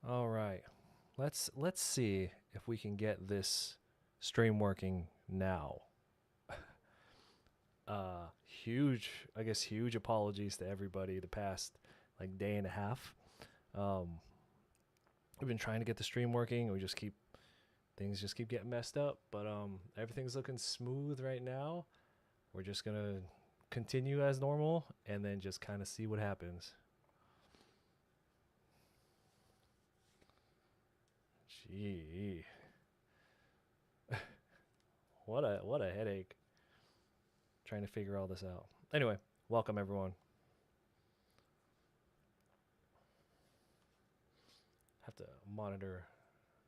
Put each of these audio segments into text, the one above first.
All right. Let's see if we can get this stream working now. Huge, I guess huge apologies to everybody the past like day and a half. Um we've been trying to get the stream working. We just keep things just keep getting messed up, but everything's looking smooth right now. We're just going to continue as normal and then just kind of see what happens. Gee. What a headache trying to figure all this out. Anyway, welcome everyone. Have to monitor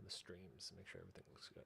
the streams, make sure everything looks good.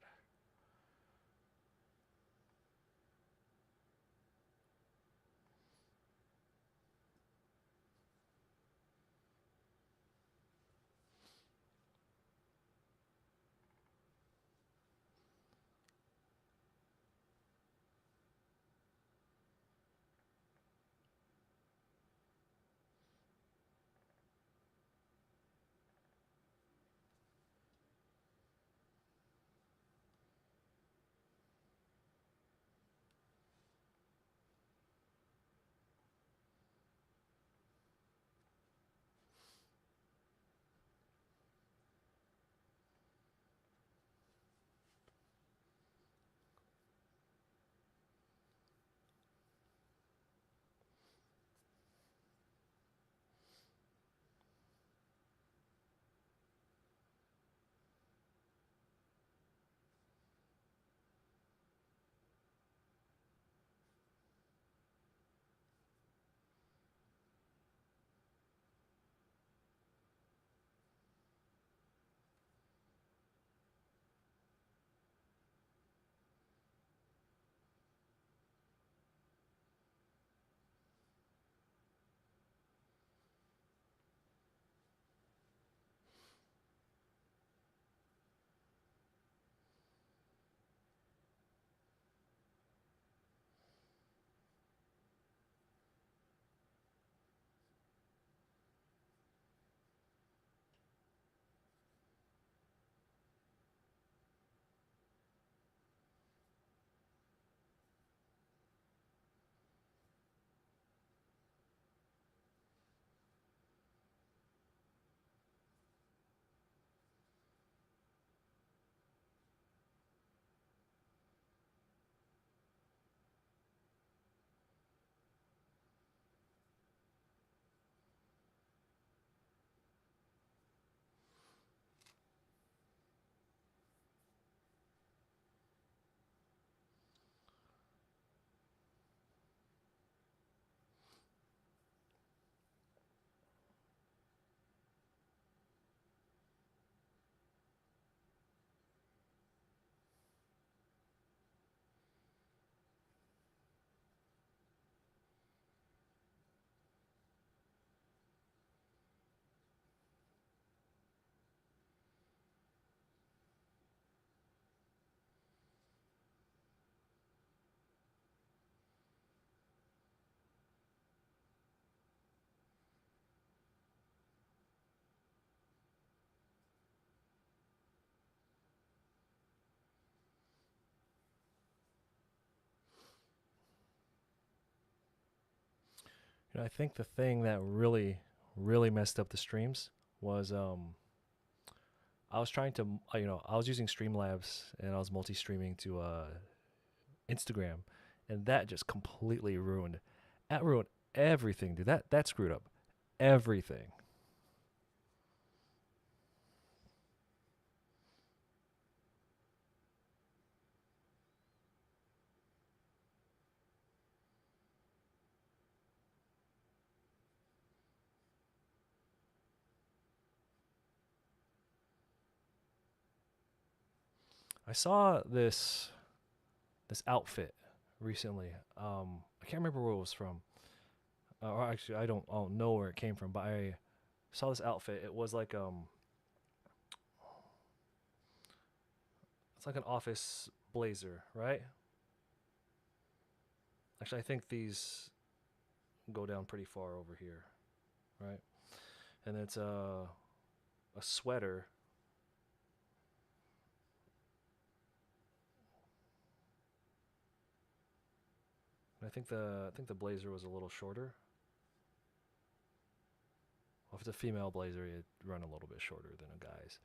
I think the thing that really messed up the streams was I was trying to I was using Streamlabs and I was multi-streaming to Instagram, and that just completely ruined everything, dude. That screwed up everything. I saw this outfit recently. I can't remember where it was from. Or actually, I don't know where it came from, but I saw this outfit. It was like it's like an office blazer, right? Actually, I think these go down pretty far over here, right? And it's a sweater. I think the blazer was a little shorter. Well, if it's a female blazer, it'd run a little bit shorter than a guy's.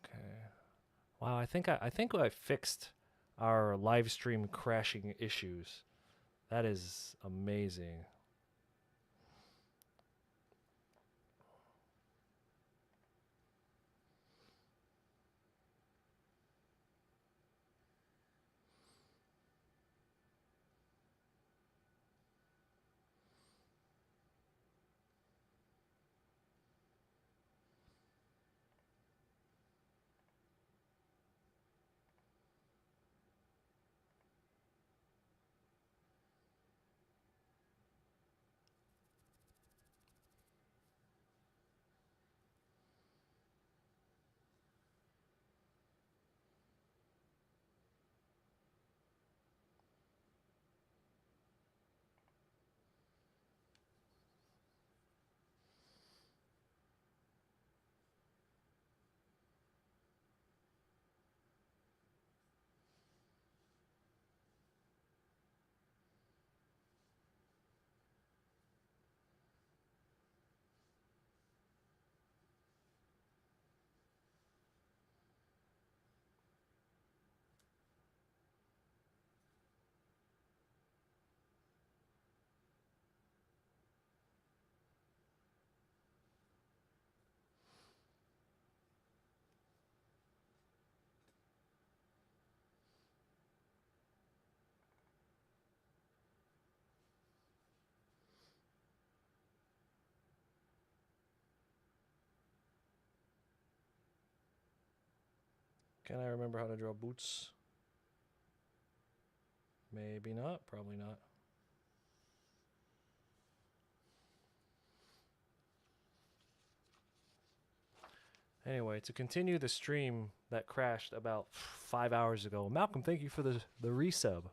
Okay. Wow, I think I fixed our live stream crashing issues. That is amazing. Can I remember how to draw boots? Maybe not. Probably not. Anyway, to continue the stream that crashed about 5 hours ago. Malcolm, thank you for the resub.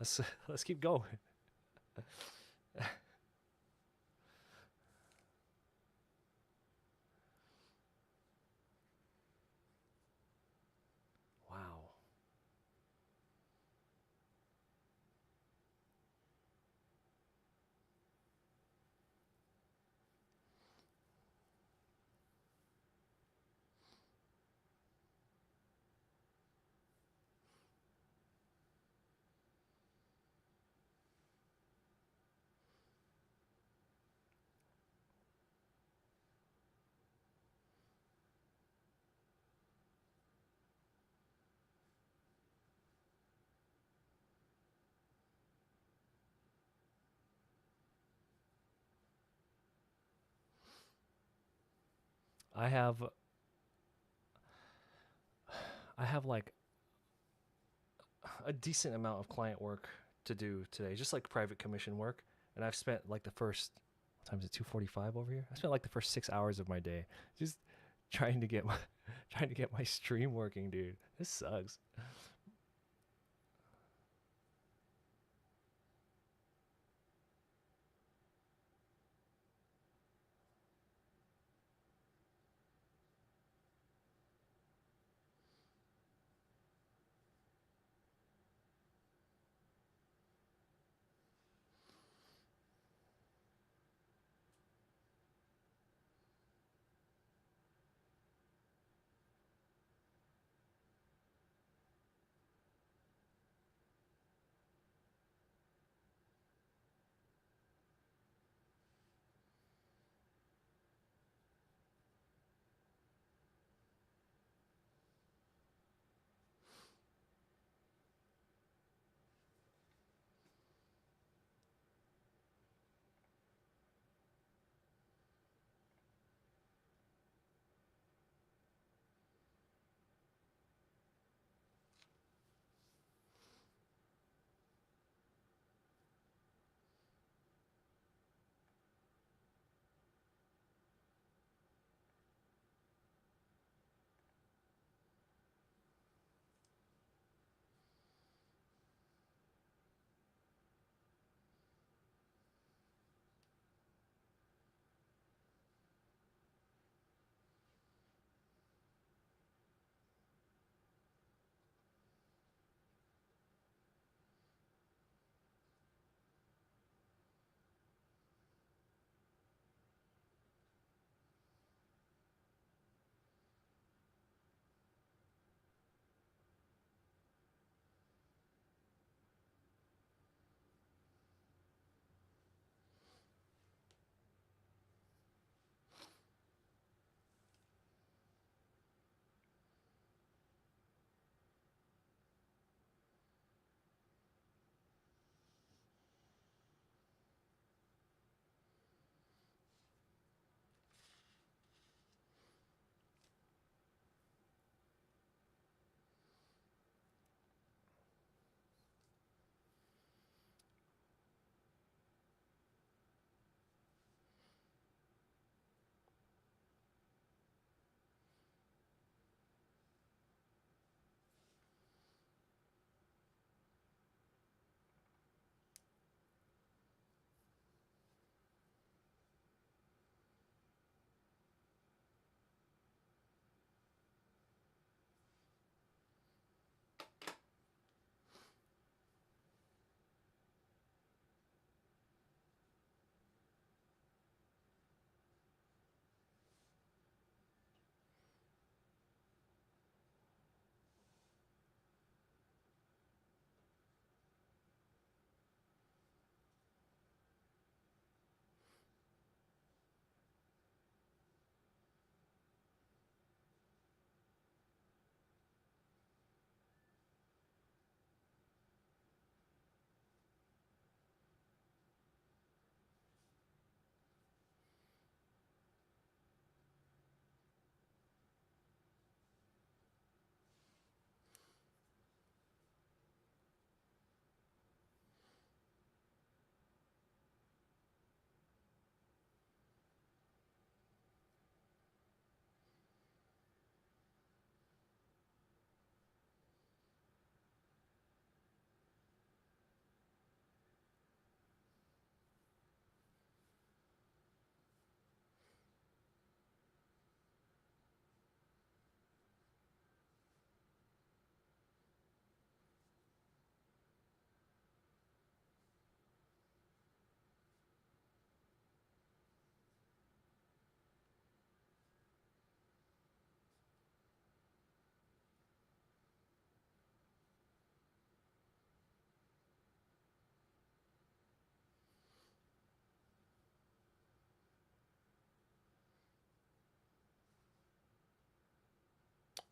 Let's let's keep going. Wow. I have I have like a decent amount of client work to do today, just like private commission work. And I've spent like the first, what time is it, 2:45 over here? I spent like the first 6 hours of my day just trying to get my trying to get my stream working, dude. This sucks.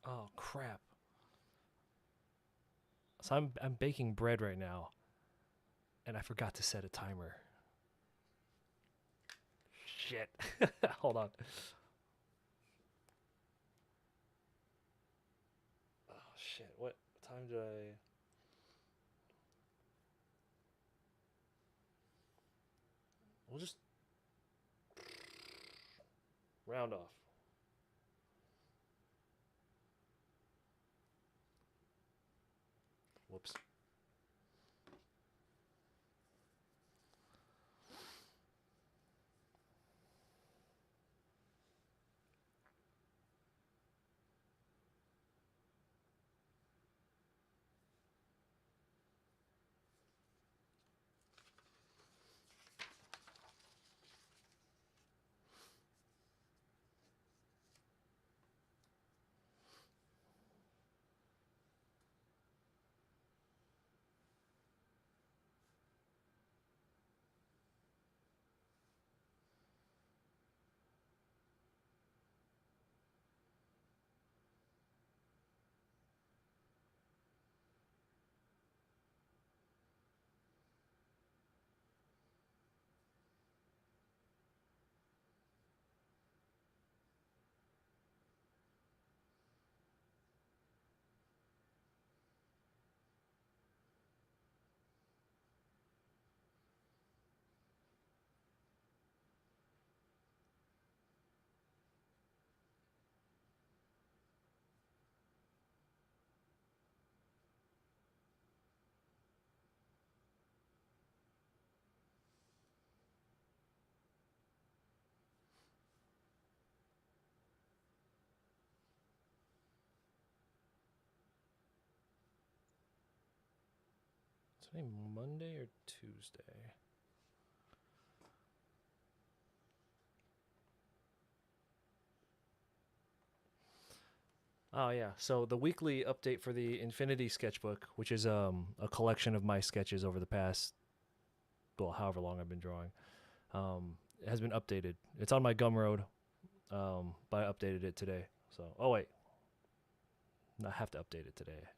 Oh crap! So I'm baking bread right now, and I forgot to set a timer. Shit. Hold on. Oh shit. What time did I? We'll just round off. Whoops. Today Monday or Tuesday? Oh yeah. So the weekly update for the Infinity Sketchbook, which is a collection of my sketches over the past, well, however long I've been drawing, has been updated. It's on my Gumroad, but I updated it today. So oh wait, I have to update it today.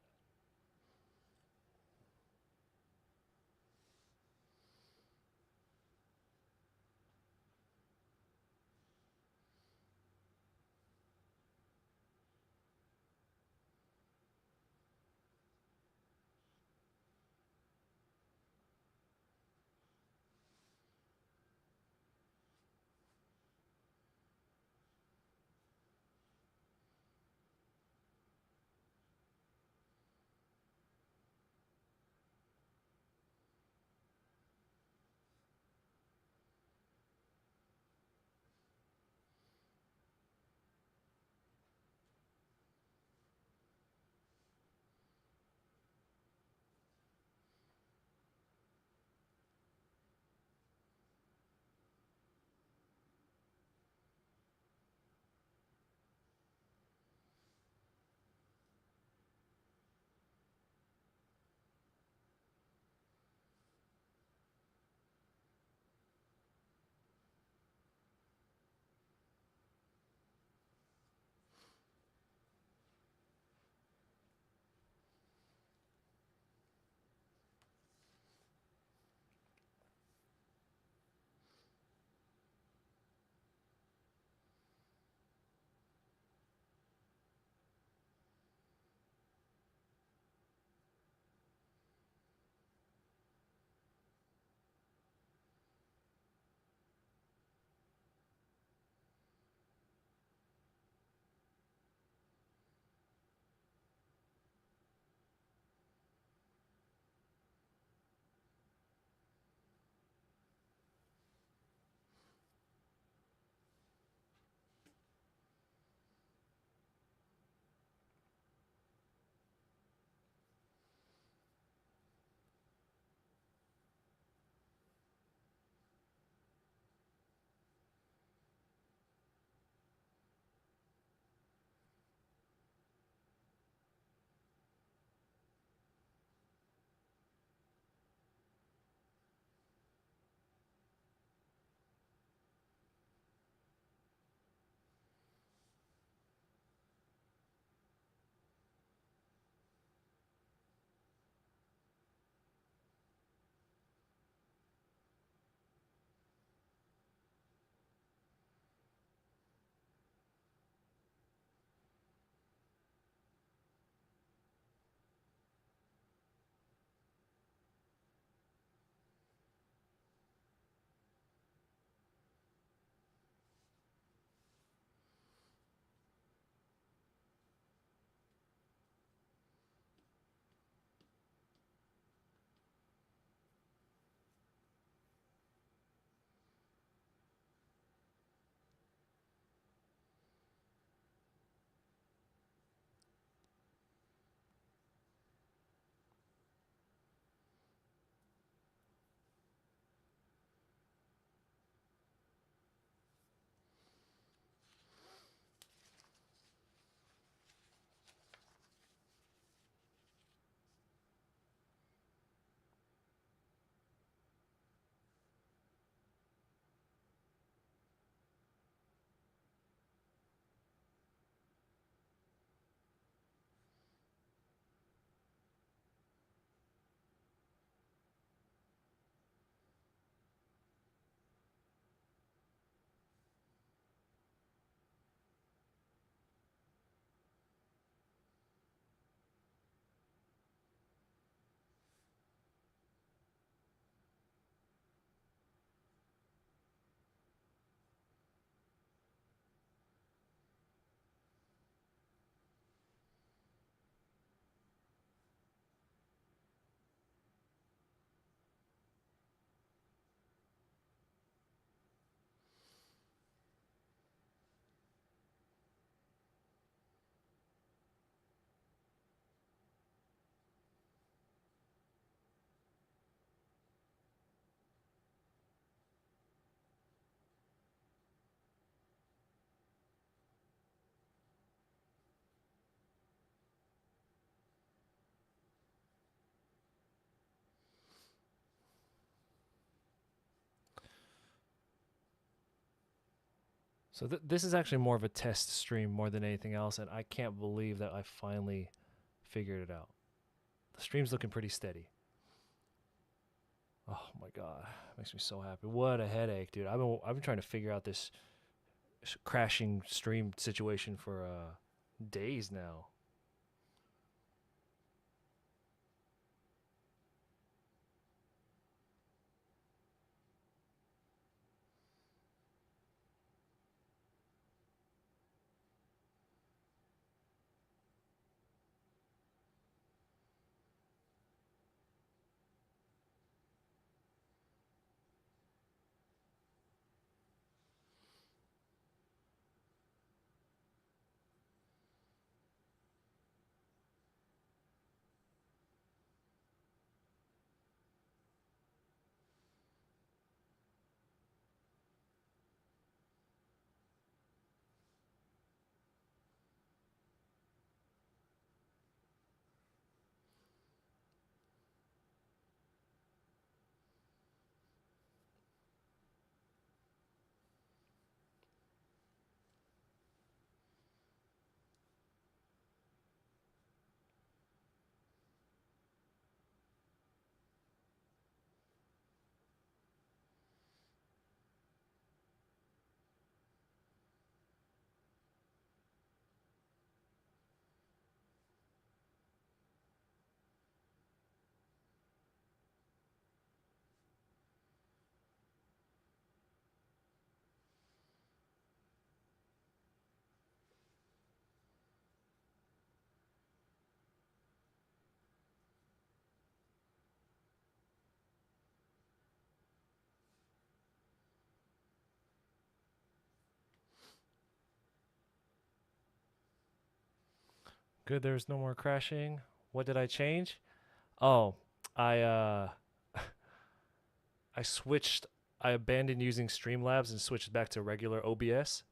So this is actually more of a test stream more than anything else, and I can't believe that I finally figured it out. The stream's looking pretty steady. Oh my god, makes me so happy. What a headache, dude. I've been trying to figure out this crashing stream situation for days now. Good, there's no more crashing. What did I change? Oh, I I switched. I abandoned using Streamlabs and switched back to regular OBS.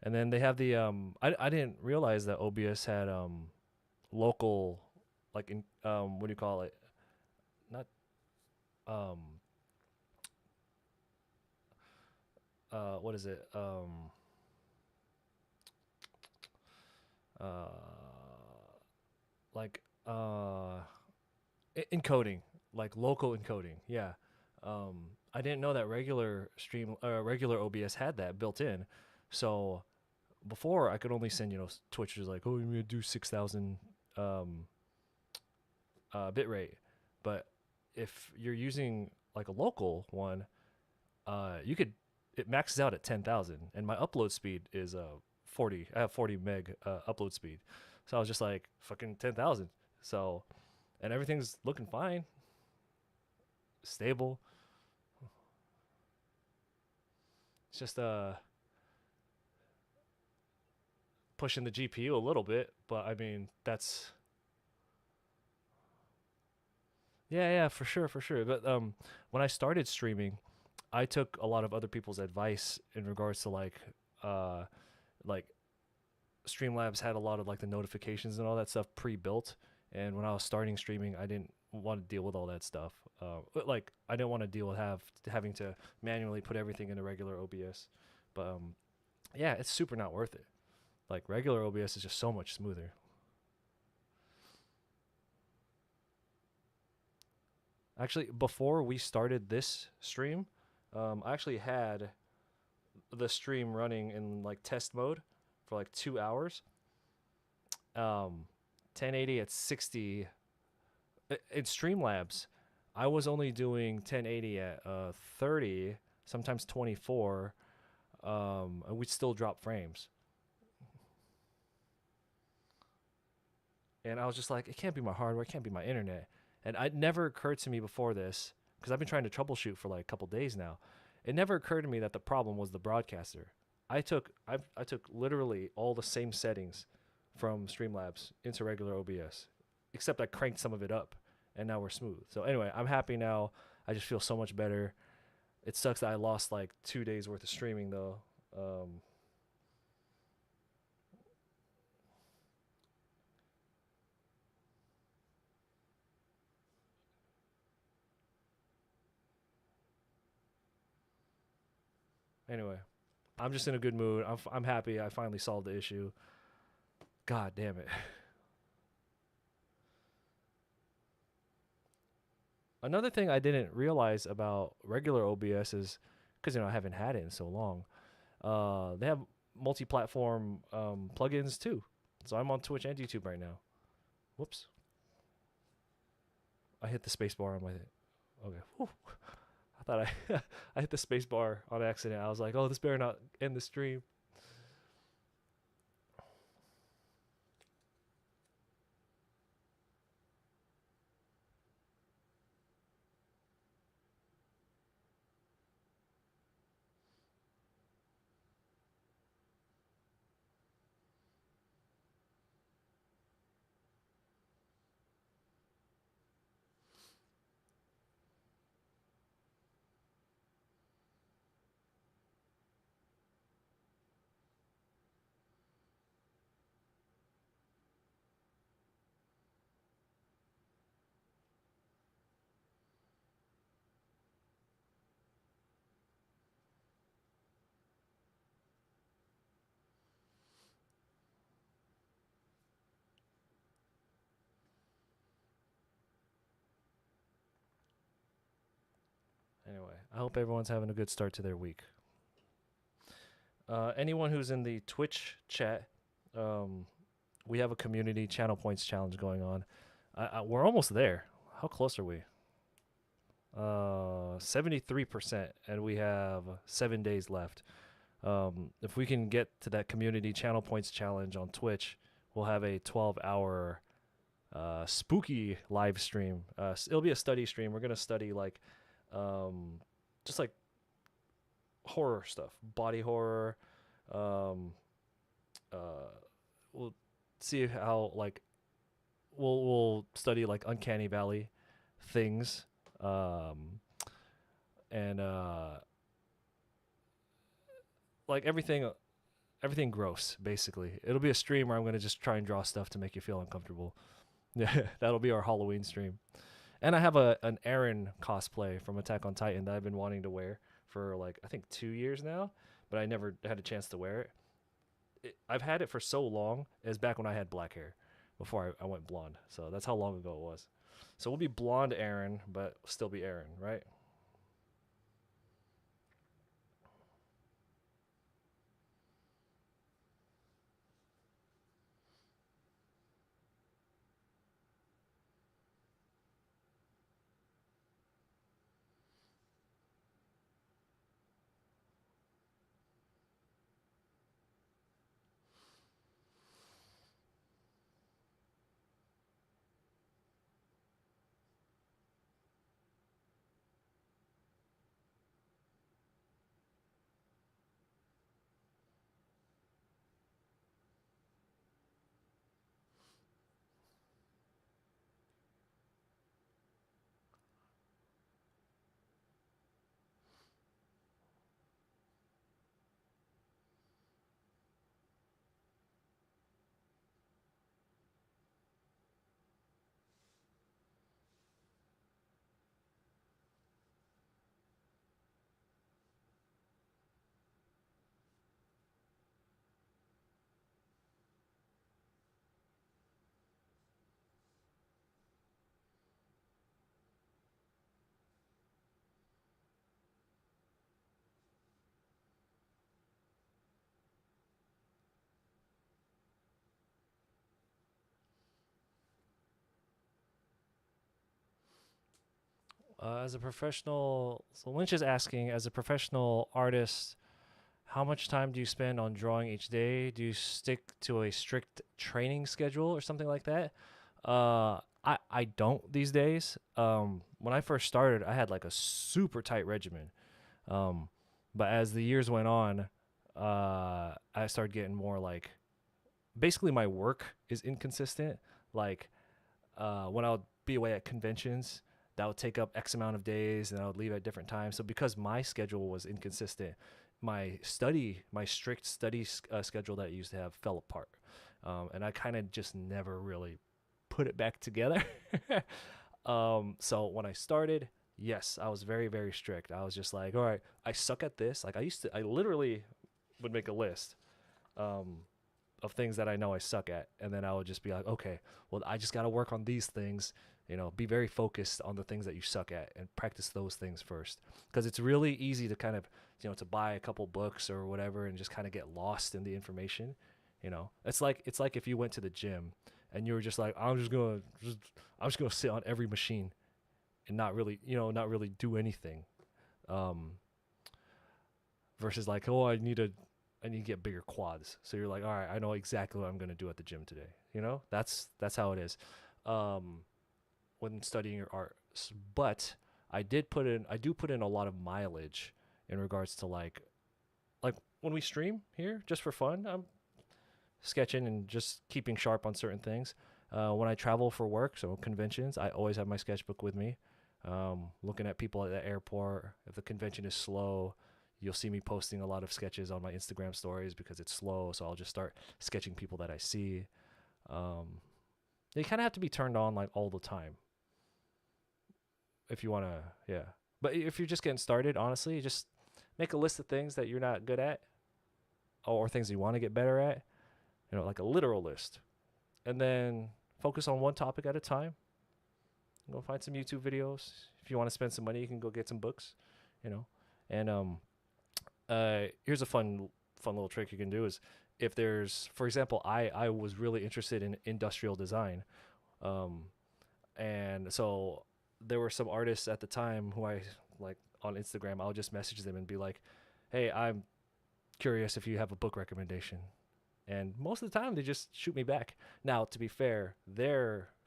And then they have the I didn't realize that OBS had local, like, in what do you call it? Not um what is it? Uh like encoding, like local encoding. Yeah. I didn't know that regular OBS had that built in. So before I could only send, Twitch is like, oh, you're gonna do 6,000 um bit rate. But if you're using like a local one, you could it maxes out at 10,000, and my upload speed is 40. I have 40 meg upload speed, so I was just like fucking 10,000. So, and everything's looking fine, stable. It's just pushing the GPU a little bit, but I mean that's yeah, for sure, for sure. But when I started streaming, I took a lot of other people's advice in regards to uh like Streamlabs had a lot of like the notifications and all that stuff pre-built, and when I was starting streaming, I didn't want to deal with all that stuff. Like I didn't want to deal with having to manually put everything into regular OBS. But yeah, it's super not worth it. Like regular OBS is just so much smoother. Actually, before we started this stream, I actually had the stream running in like test mode for like 2 hours. 1080 at 60 in Streamlabs. I was only doing 1080 at 30, sometimes 24, and we'd still drop frames. And I was just like, it can't be my hardware, it can't be my internet. And it never occurred to me before this, because I've been trying to troubleshoot for like a couple days now. It never occurred to me that the problem was the broadcaster. I took literally all the same settings from Streamlabs into regular OBS, except I cranked some of it up, and now we're smooth. So anyway, I'm happy now. I just feel so much better. It sucks that I lost like 2 days worth of streaming though. Um, anyway, I'm just in a good mood. I'm happy. I finally solved the issue. God damn it. Another thing I didn't realize about regular OBS is because I haven't had it in so long. They have multi-platform plugins too. So I'm on Twitch and YouTube right now. Whoops. I hit the space bar on my. Okay. Whew. I thought I hit the space bar on accident. I was like, oh, this better not end the stream. Anyway, I hope everyone's having a good start to their week. Anyone who's in the Twitch chat, we have a community channel points challenge going on. We're almost there. How close are we? 73%, and we have 7 days left. If we can get to that community channel points challenge on Twitch, we'll have a 12-hour spooky live stream. It'll be a study stream. We're gonna study like just like horror stuff, body horror. We'll see how like we'll study like uncanny valley things, and like everything gross basically. It'll be a stream where I'm gonna just try and draw stuff to make you feel uncomfortable. Yeah, that'll be our Halloween stream. And I have an Aaron cosplay from Attack on Titan that I've been wanting to wear for like I think 2 years now, but I never had a chance to wear it. I've had it for so long as back when I had black hair before I went blonde. So that's how long ago it was. So we'll be blonde Aaron, but still be Aaron, right? As a professional, so Lynch is asking, as a professional artist, how much time do you spend on drawing each day? Do you stick to a strict training schedule or something like that? I don't these days. When I first started, I had like a super tight regimen. Um, but as the years went on, I started getting more like basically my work is inconsistent. Like when I would be away at conventions, that would take up X amount of days, and I would leave at different times. So because my schedule was inconsistent, my strict study schedule that I used to have fell apart, and I kind of just never really put it back together. So when I started, yes, I was very very strict. I was just like, all right, I suck at this. Like I literally would make a list um, of things that I know I suck at, and then I would just be like, okay, well, I just got to work on these things. You know, be very focused on the things that you suck at and practice those things first, because it's really easy to kind of, to buy a couple books or whatever and just kind of get lost in the information. It's like if you went to the gym and you were just like, I'm just gonna sit on every machine and not really do anything. Um, versus like, oh, I need to get bigger quads. So you're like, all right, I know exactly what I'm gonna do at the gym today. That's how it is. Um, when studying your art, but I do put in a lot of mileage in regards to like when we stream here just for fun. I'm sketching and just keeping sharp on certain things. When I travel for work, so conventions, I always have my sketchbook with me. Looking at people at the airport. If the convention is slow, you'll see me posting a lot of sketches on my Instagram stories because it's slow. So I'll just start sketching people that I see. Um, they kind of have to be turned on like all the time if you want to, yeah. But if you're just getting started, honestly, just make a list of things that you're not good at or things you want to get better at, like a literal list. And then focus on one topic at a time. Go find some YouTube videos. If you want to spend some money, you can go get some books, you know. And here's a fun little trick you can do is if there's, for example, I was really interested in industrial design, um, and so there were some artists at the time who I like on Instagram. I'll just message them and be like, "Hey, I'm curious if you have a book recommendation." And most of the time, they just shoot me back. Now, to be fair,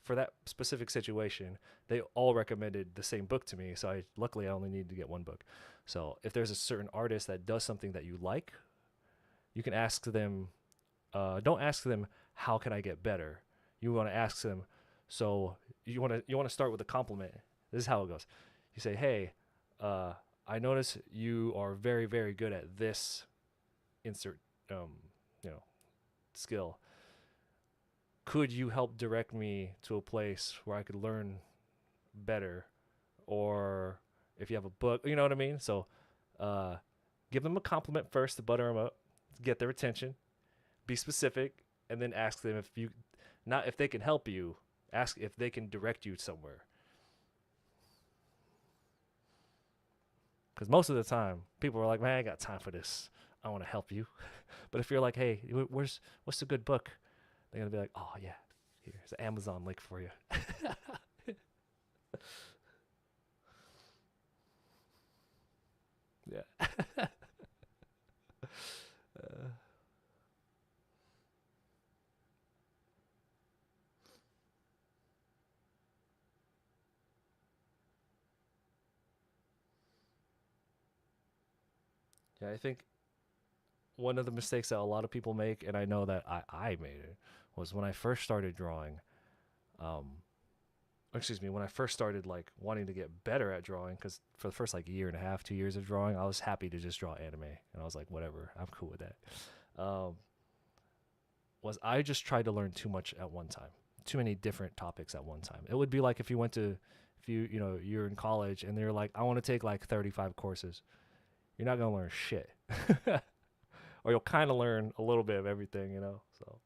for that specific situation, they all recommended the same book to me. So luckily I only needed to get one book. So if there's a certain artist that does something that you like, you can ask them. Don't ask them how can I get better. You want to ask them. So you want to start with a compliment. This is how it goes. You say, "Hey, I notice you are very very good at this insert you know skill. Could you help direct me to a place where I could learn better? Or if you have a book, you know what I mean?" So uh, give them a compliment first to butter them up, get their attention, be specific, and then ask them not if they can help you, ask if they can direct you somewhere. Because most of the time, people are like, "Man, I ain't got time for this. I want to help you." But if you're like, "Hey, what's a good book?" They're gonna be like, "Oh yeah, here's an Amazon link for you." Yeah. uh, yeah, I think one of the mistakes that a lot of people make, and I know that I made it, was when I first started drawing. Um, excuse me, when I first started like wanting to get better at drawing, because for the first like year and a half, 2 years of drawing, I was happy to just draw anime, and I was like, whatever, I'm cool with that. Um, was I just tried to learn too much at one time, too many different topics at one time. It would be like if you're in college and they're like, I want to take like 35 courses. You're not gonna learn shit, or you'll kind of learn a little bit of everything. So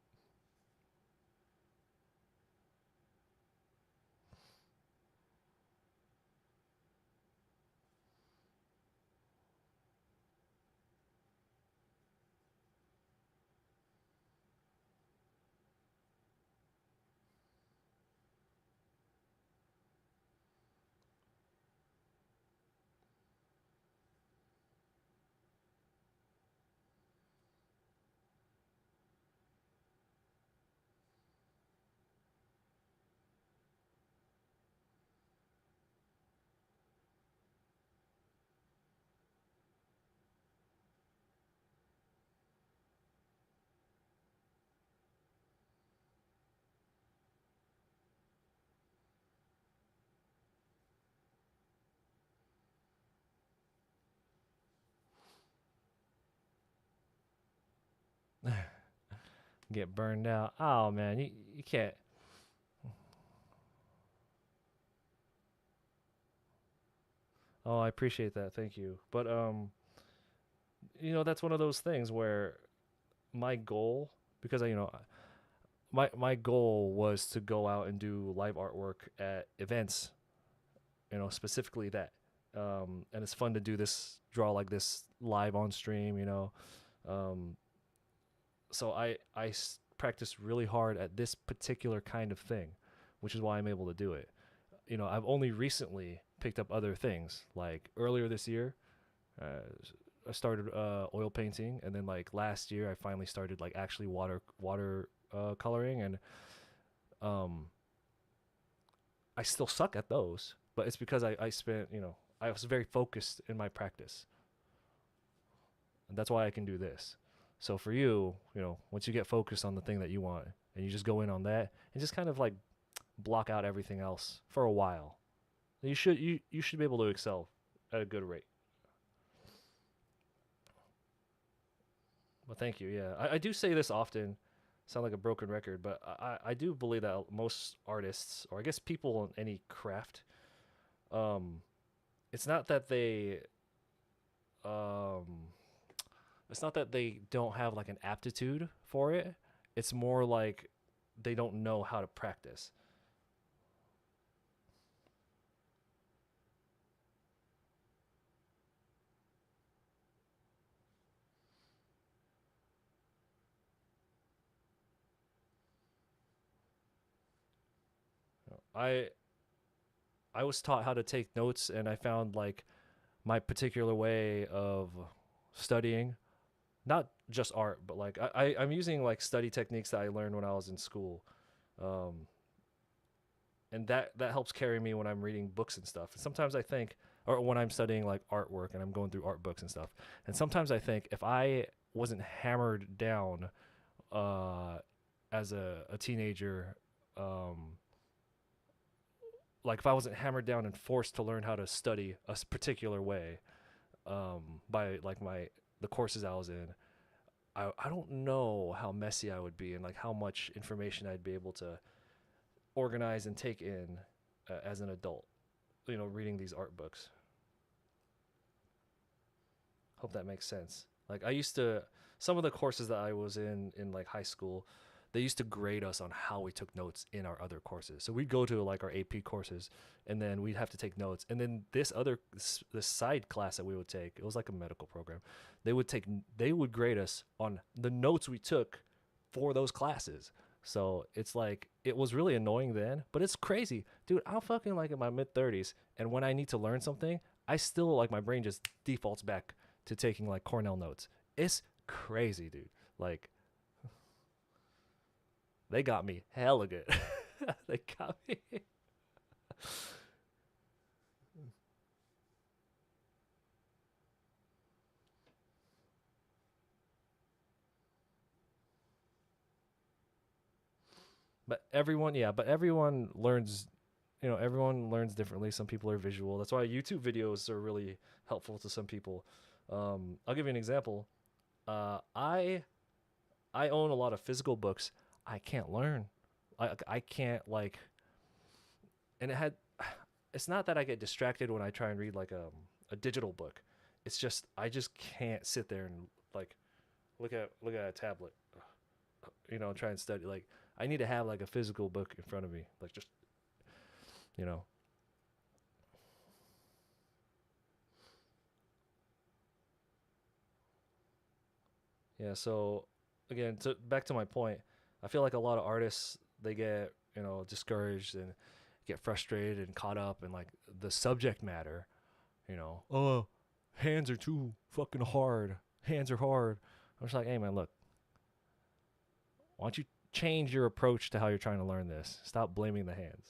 get burned out. Oh man, you can't. Oh, I appreciate that. Thank you. But that's one of those things where my goal, because my goal was to go out and do live artwork at events, specifically that. And it's fun to do this, draw like this live on stream. Um, so practice really hard at this particular kind of thing, which is why I'm able to do it. I've only recently picked up other things. Like earlier this year, uh, I started oil painting, and then like last year, I finally started like actually water coloring, and um, I still suck at those, but it's because I spent I was very focused in my practice, and that's why I can do this. So for you, once you get focused on the thing that you want, and you just go in on that, and just kind of like block out everything else for a while, you should be able to excel at a good rate. Well, thank you. Yeah, I do say this often. Sound like a broken record, but I do believe that most artists, or I guess people in any craft, um, it's not that um, it's not that they don't have like an aptitude for it. It's more like they don't know how to practice. I I was taught how to take notes, and I found like my particular way of studying, not just art, but like I'm using like study techniques that I learned when I was in school, um, and that helps carry me when I'm reading books and stuff. And sometimes I think, or when I'm studying like artwork and I'm going through art books and stuff, and sometimes I think if I wasn't hammered down uh, as a teenager, um, like if I wasn't hammered down and forced to learn how to study a particular way, by like the courses I was in, I don't know how messy I would be, and like how much information I'd be able to organize and take in as an adult. Reading these art books. Hope that makes sense. Like I used to, some of the courses that I was in like high school, they used to grade us on how we took notes in our other courses. So we'd go to like our AP courses, and then we'd have to take notes. And then this side class that we would take, it was like a medical program. They would grade us on the notes we took for those classes. So it's like it was really annoying then, but it's crazy, dude. I'm fucking like in my mid 30s, and when I need to learn something, I still like my brain just defaults back to taking like Cornell notes. It's crazy, dude. Like they got me hella good. They got me. But everyone learns, everyone learns differently. Some people are visual. That's why YouTube videos are really helpful to some people. I'll give you an example. I own a lot of physical books. I can't learn. I can't like, and it's not that I get distracted when I try and read like a digital book. It's just I just can't sit there and like look at a tablet, try and study. Like I need to have like a physical book in front of me, like just you know. Yeah. So again, back to my point, I feel like a lot of artists, they get discouraged and get frustrated and caught up in like the subject matter. Oh, hands are too fucking hard. Hands are hard. I'm just like, hey man, look, why don't you change your approach to how you're trying to learn this? Stop blaming the hands.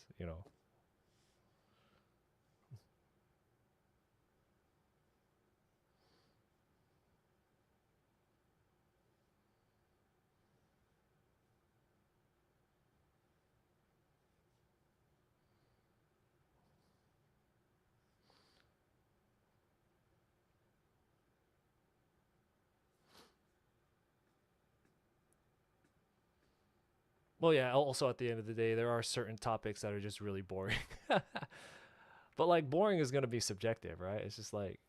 Well, yeah. Also, at the end of the day, there are certain topics that are just really boring. But like, boring is gonna be subjective, right? It's just like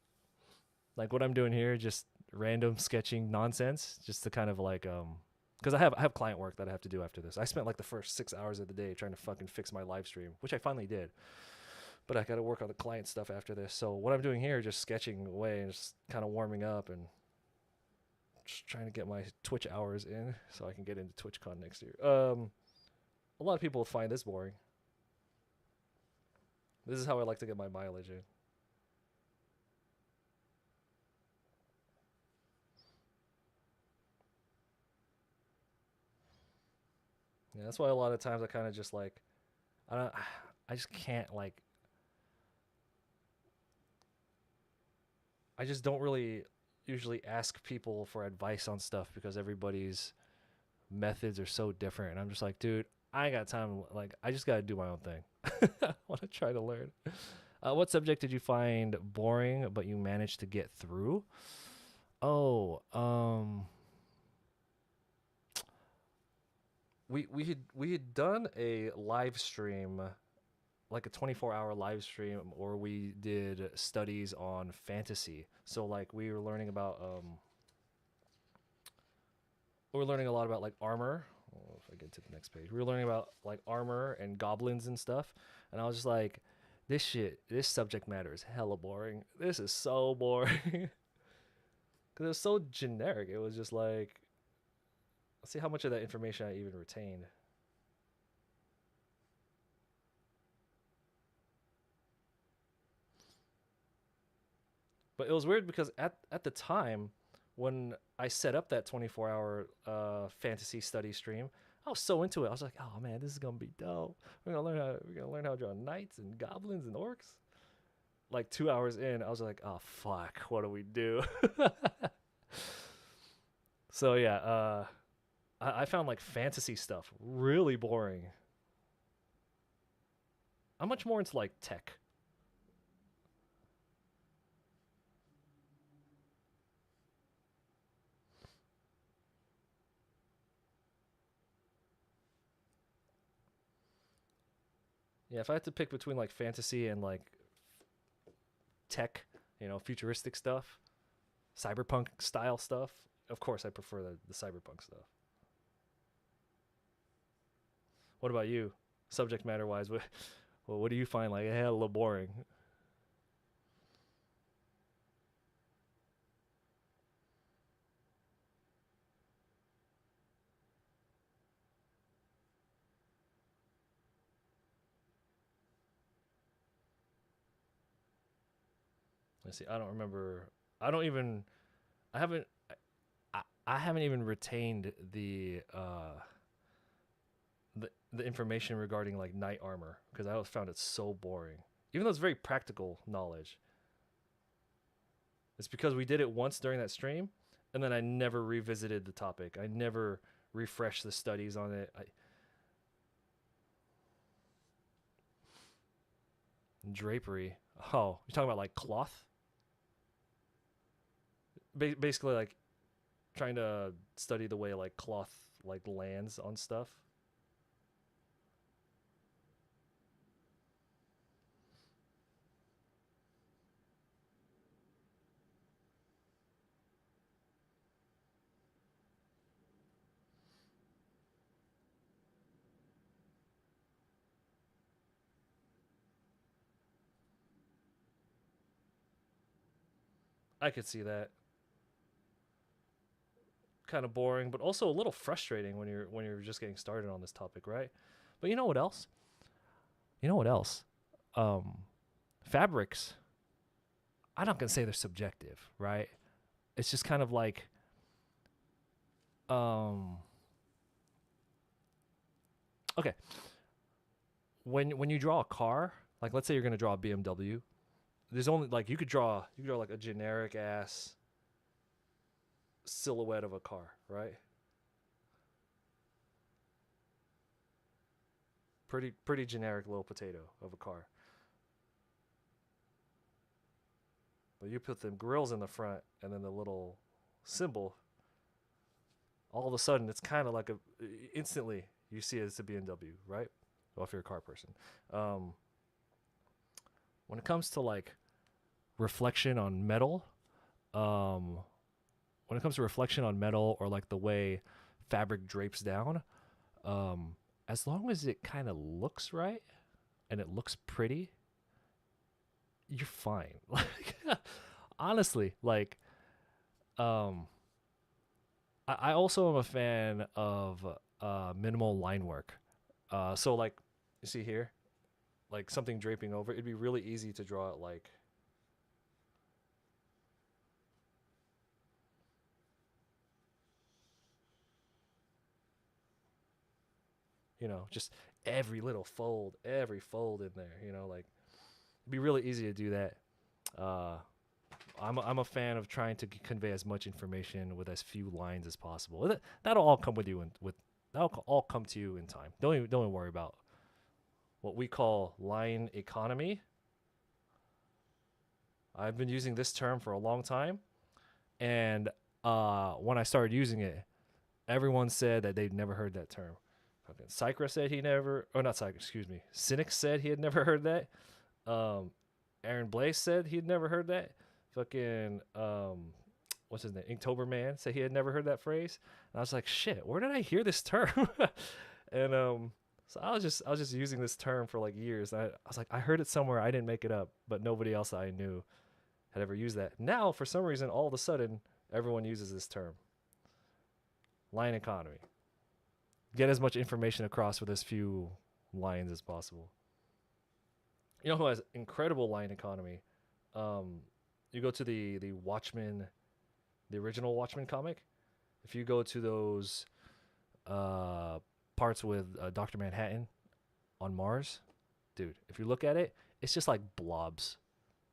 what I'm doing here, just random sketching nonsense just to kind of like because I have client work that I have to do after this. I spent like the first 6 hours of the day trying to fucking fix my live stream, which I finally did. But I got to work on the client stuff after this. So what I'm doing here is just sketching away and just kind of warming up and just trying to get my Twitch hours in so I can get into TwitchCon next year. A lot of people find this boring. This is how I like to get my mileage in. Yeah, that's why a lot of times I kind of just like I don't I just can't like I just don't really usually ask people for advice on stuff because everybody's methods are so different. And I'm just like, dude, I ain't got time. Like, I just got to do my own thing. I want to try to learn. What subject did you find boring, but you managed to get through? Oh, we had done a live stream, like a 24-hour live stream, or we did studies on fantasy. So like we were learning about we were learning a lot about like armor. Oh, if I get to the next page, we were learning about like armor and goblins and stuff, and I was just like, this subject matter is hella boring. This is so boring because it was so generic. It was just like, let's see how much of that information I even retained. But it was weird because at the time when I set up that 24-hour fantasy study stream, I was so into it. I was like, "Oh man, this is gonna be dope. We're gonna learn how to draw knights and goblins and orcs." Like 2 hours in, I was like, "Oh fuck, what do we do?" So yeah, I found like fantasy stuff really boring. I'm much more into like tech. Yeah, if I had to pick between like fantasy and like tech, futuristic stuff, cyberpunk style stuff, of course I prefer the cyberpunk stuff. What about you? Subject matter wise, what do you find like hella boring? Let's see. I don't remember. I don't even. I haven't. I haven't even retained the information regarding like knight armor because I always found it so boring. Even though it's very practical knowledge, it's because we did it once during that stream, and then I never revisited the topic. I never refreshed the studies on it. Drapery. Oh, you're talking about like cloth? Basically, like trying to study the way like cloth like lands on stuff. I could see that. Kind of boring, but also a little frustrating when you're just getting started on this topic, right? But you know what else? You know what else? Um, Fabrics. I'm not gonna say they're subjective, right? It's just kind of like um, okay. When you draw a car, like let's say you're gonna draw a BMW, there's only like you could draw like a generic ass silhouette of a car, right? Pretty generic little potato of a car. But you put them grills in the front and then the little symbol, all of a sudden it's kind of like a instantly you see it's a BMW, right? Well, if you're a car person. Um, when it comes to like reflection on metal, um, when it comes to reflection on metal or like the way fabric drapes down, as long as it kind of looks right and it looks pretty, you're fine. Like honestly, like um I also am a fan of minimal line work. So like you see here, like something draping over, it'd be really easy to draw it like, just every fold in there, like it'd be really easy to do that. Uh, I'm a fan of trying to convey as much information with as few lines as possible. That'll all come with you that'll all come to you in time. Don't even worry about what we call line economy. I've been using this term for a long time, and when I started using it, everyone said that they'd never heard that term. Fucking Psychra said he never, or not Psychra, excuse me. Cynic said he had never heard that. Um, Aaron Blaze said he'd never heard that. Fucking what's his name? Inktober Man said he had never heard that phrase. And I was like, shit, where did I hear this term? And so I was just using this term for like years. I was like, I heard it somewhere. I didn't make it up, but nobody else I knew had ever used that. Now, for some reason, all of a sudden, everyone uses this term. Line economy. Get as much information across with as few lines as possible. You know who has incredible line economy? You go to the Watchmen, the original Watchmen comic. If you go to those parts with Doctor Manhattan on Mars, dude, if you look at it, it's just like blobs,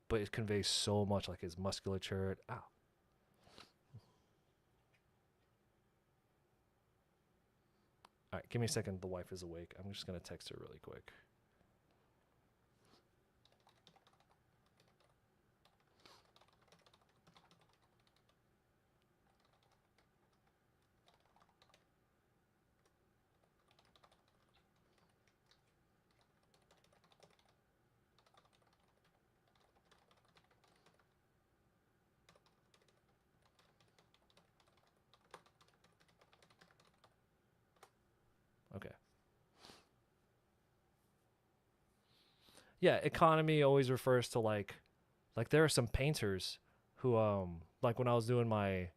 but it conveys so much, like his musculature. Ow. All right, give me a second. The wife is awake. I'm just gonna text her really quick. Okay. Yeah, economy always refers to like there are some painters who like when I was doing my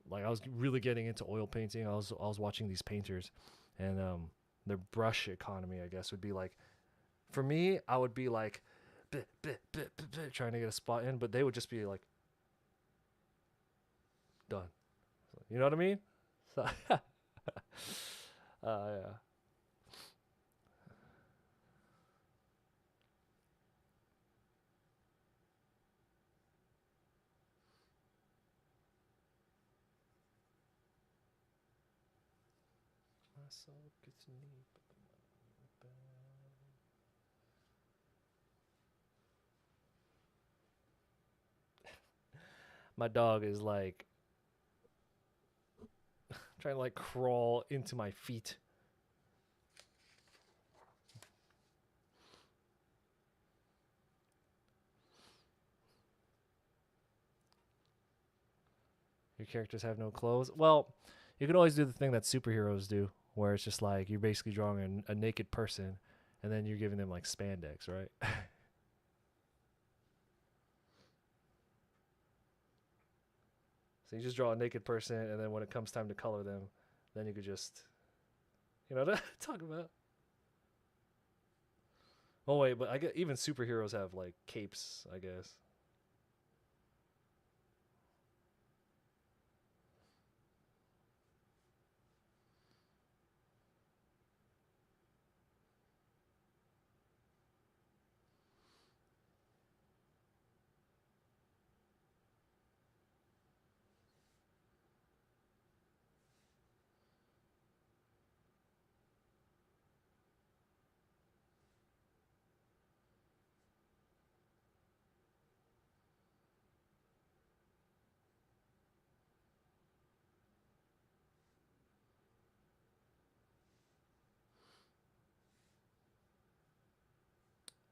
like I was really getting into oil painting. I was watching these painters, and their brush economy, I guess, would be like, for me, I would be like bleh, bleh, bleh, bleh, bleh, trying to get a spot in, but they would just be like done. You know what I mean? So yeah. Myself gets neat. My dog is like trying to like crawl into my feet. Your characters have no clothes. Well, you could always do the thing that superheroes do, where it's just like you're basically drawing a naked person, and then you're giving them like spandex, right? So you just draw a naked person, and then when it comes time to color them, then you could just, talk about. Oh wait, but I get even superheroes have like capes, I guess.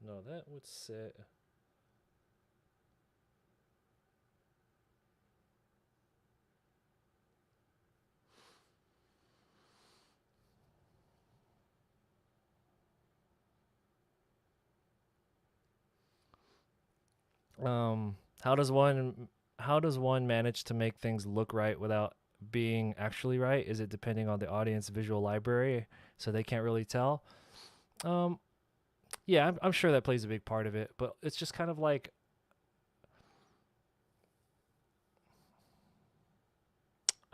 No, that would sit. How does one manage to make things look right without being actually right? Is it depending on the audience visual library, so they can't really tell? Um, yeah, I'm sure that plays a big part of it, but it's just kind of like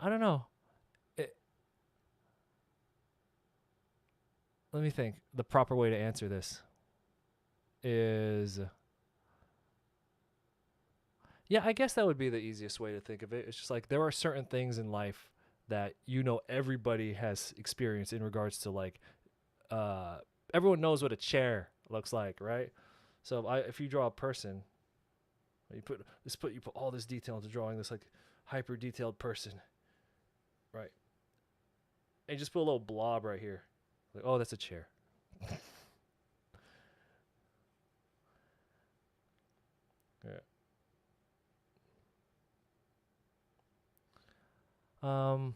I don't know. It, let me think. The proper way to answer this is yeah, I guess that would be the easiest way to think of it. It's just like there are certain things in life that everybody has experienced in regards to like uh everyone knows what a chair looks like, right? So if you draw a person, you put all this detail into drawing this like hyper detailed person, right? And you just put a little blob right here. Like, oh, that's a chair. Yeah. Um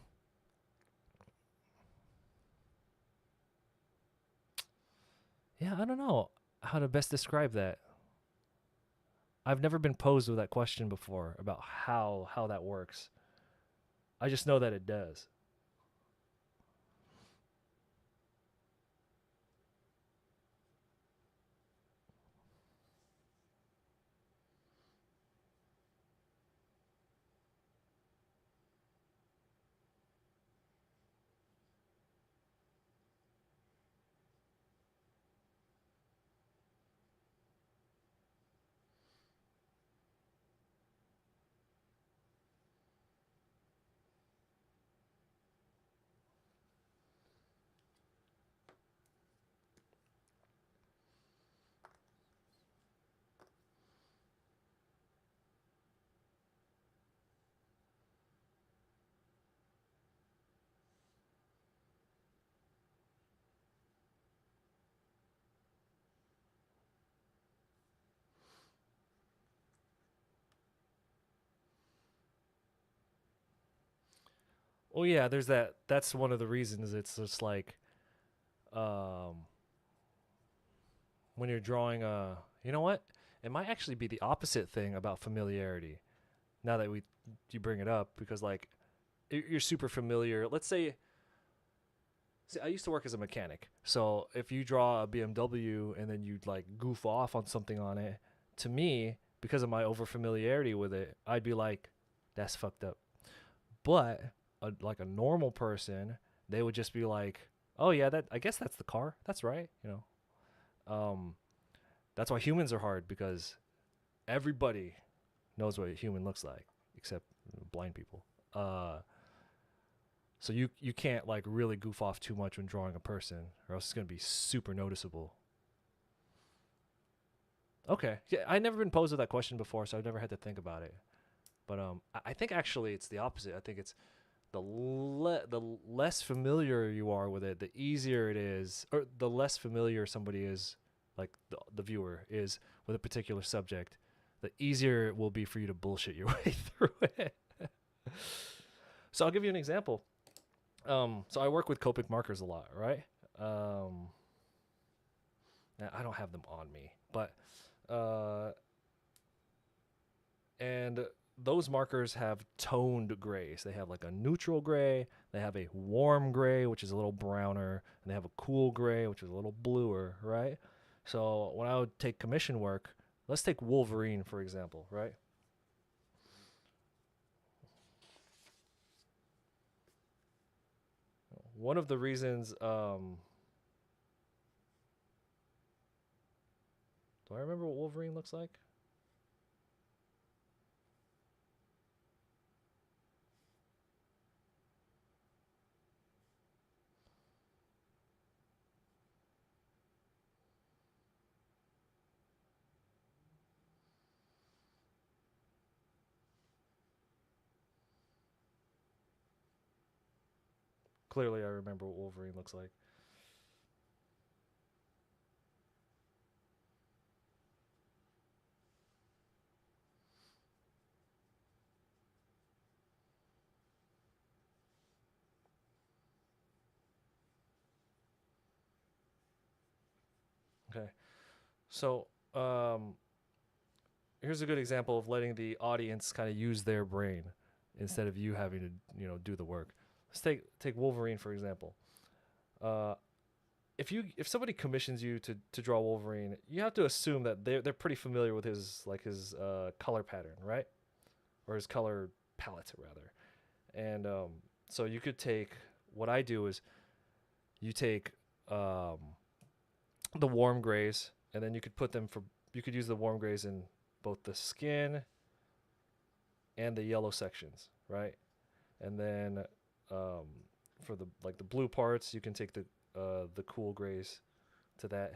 yeah, I don't know how to best describe that. I've never been posed with that question before about how that works. I just know that it does. Well, yeah, there's that. That's one of the reasons. It's just like um, when you're drawing a. You know what? It might actually be the opposite thing about familiarity. Now that you bring it up, because like you're super familiar. Let's say, see, I used to work as a mechanic, so if you draw a BMW and then you like goof off on something on it, to me, because of my over familiarity with it, I'd be like, "That's fucked up." But like a normal person, they would just be like, "Oh yeah, that I guess that's the car. That's right." Um, that's why humans are hard because everybody knows what a human looks like except blind people. So you can't like really goof off too much when drawing a person, or else it's gonna be super noticeable. Okay, yeah, I never been posed with that question before, so I've never had to think about it. But I think actually it's the opposite. I think it's the less familiar you are with it, the easier it is, or the less familiar somebody is, like the viewer is with a particular subject, the easier it will be for you to bullshit your way through it. So I'll give you an example. So I work with Copic markers a lot, right? Um, I don't have them on me, but uh, and those markers have toned grays. They have like a neutral gray, they have a warm gray, which is a little browner, and they have a cool gray, which is a little bluer, right? So when I would take commission work, let's take Wolverine for example, right? One of the reasons, do I remember what Wolverine looks like? Clearly, I remember what Wolverine looks like. Okay, so here's a good example of letting the audience kind of use their brain instead of you having to do the work. Let's take Wolverine for example. Uh, if somebody commissions you to draw Wolverine, you have to assume that they're pretty familiar with his color pattern, right? Or his color palette rather. And so you could take what I do is you take the warm grays, and then you could use the warm grays in both the skin and the yellow sections, right? And then for the blue parts, you can take the cool grays to that,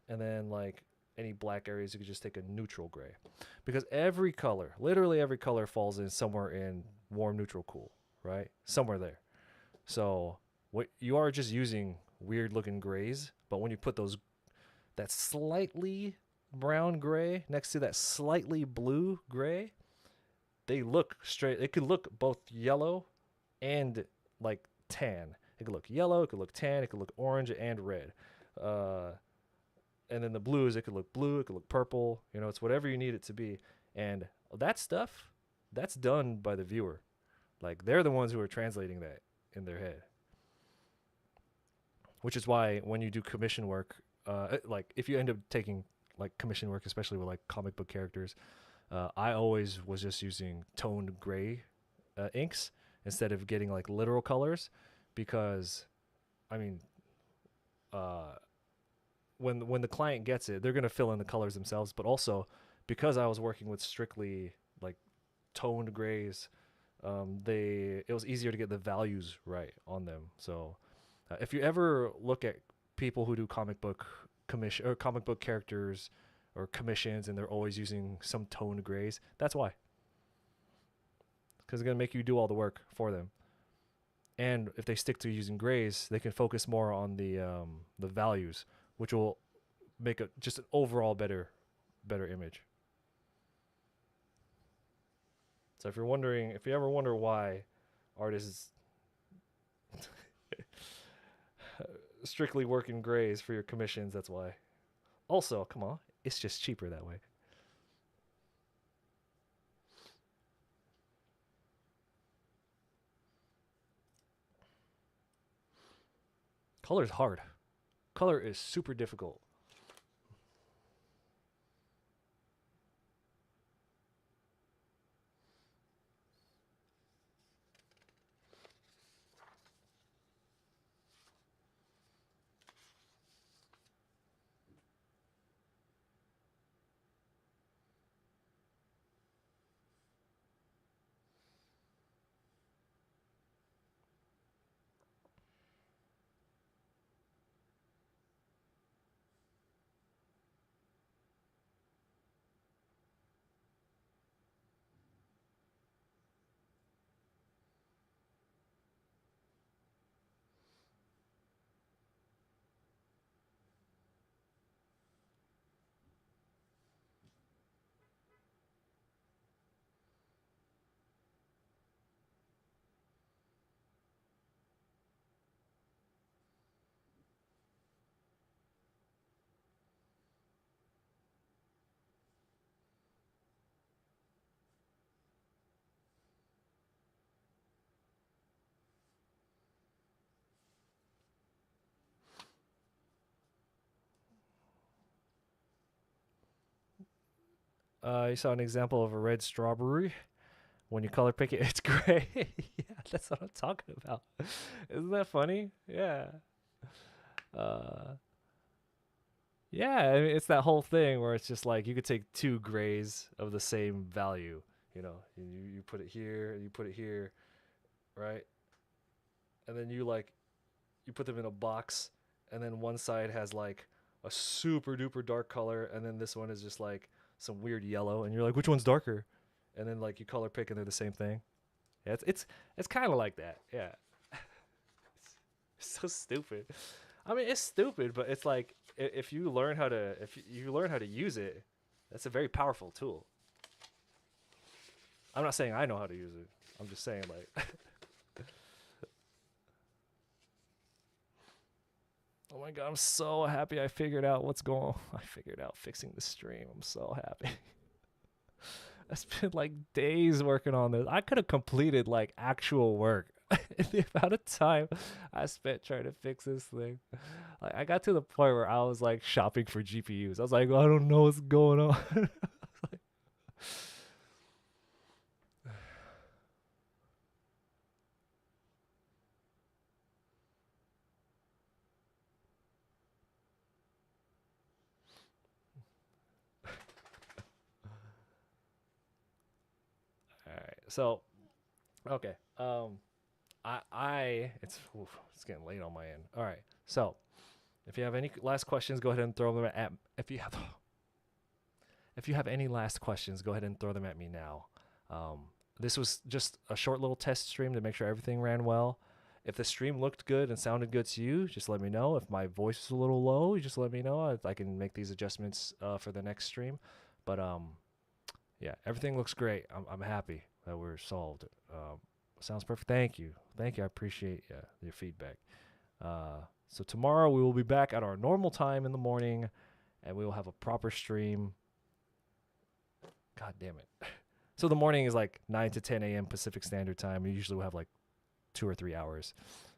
and then like any black areas, you could just take a neutral gray, because every color, literally every color, falls in somewhere in warm, neutral, cool, right? Somewhere there. So what you are just using weird looking grays, but when you put that slightly brown gray next to that slightly blue gray, they look straight. It could look both yellow and like tan. It could look yellow, it could look tan, it could look orange and red. And then the blues, it could look blue, it could look purple. It's whatever you need it to be. And that stuff, that's done by the viewer. Like, they're the ones who are translating that in their head. Which is why when you do commission work, like if you end up taking like commission work, especially with like comic book characters, I always was just using toned gray inks instead of getting like literal colors, because I mean, when the client gets it, they're gonna fill in the colors themselves. But also, because I was working with strictly like toned grays, it was easier to get the values right on them. So if you ever look at people who do comic book commission or comic book characters or commissions, and they're always using some toned grays, that's why. Because it's gonna make you do all the work for them. And if they stick to using grays, they can focus more on the values, which will make just an overall better image. So if you ever wonder why artists strictly work in grays for your commissions, that's why. Also, come on, it's just cheaper that way. Color is hard. Color is super difficult. You saw an example of a red strawberry. When you color pick it, it's gray. Yeah, that's what I'm talking about. Isn't that funny? Yeah. Uh, yeah, I mean, it's that whole thing where it's just like you could take two grays of the same value. You put it here, you put it here, right? And then you put them in a box, and then one side has like a super duper dark color, and then this one is just like some weird yellow, and you're like, which one's darker? And then like you color pick, and they're the same thing. Yeah, it's kind of like that. Yeah, it's so stupid. I mean, it's stupid, but it's like if you learn how to use it, that's a very powerful tool. I'm not saying I know how to use it. I'm just saying like Oh my god, I'm so happy I figured out what's going on. I figured out fixing the stream. I'm so happy. I spent like days working on this. I could have completed like actual work in the amount of time I spent trying to fix this thing. Like I got to the point where I was like shopping for GPUs. I was like, I don't know what's going on. All right. So, okay. It's getting late on my end. All right. So, if you have any last questions, go ahead and throw them at. If you have any last questions, go ahead and throw them at me now. This was just a short little test stream to make sure everything ran well. If the stream looked good and sounded good to you, just let me know. If my voice is a little low, you just let me know. I can make these adjustments for the next stream. But yeah, everything looks great. I'm happy that we're solved. Sounds perfect. Thank you. Thank you. I appreciate your feedback. So tomorrow we will be back at our normal time in the morning, and we will have a proper stream. God damn it. So the morning is like 9 to 10 a.m. Pacific Standard Time. We usually will have like 2 or 3 hours.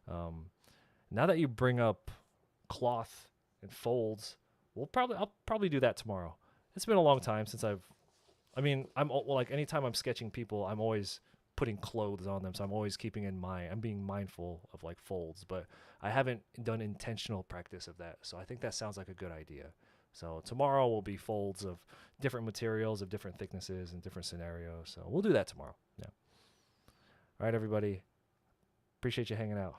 Now that you bring up cloth and folds, I'll probably do that tomorrow. It's been a long time since I'm like anytime I'm sketching people, I'm always putting clothes on them. So I'm always keeping in mind, I'm being mindful of like folds, but I haven't done intentional practice of that. So I think that sounds like a good idea. So tomorrow will be folds of different materials of different thicknesses and different scenarios. So we'll do that tomorrow. Yeah. All right, everybody. Appreciate you hanging out.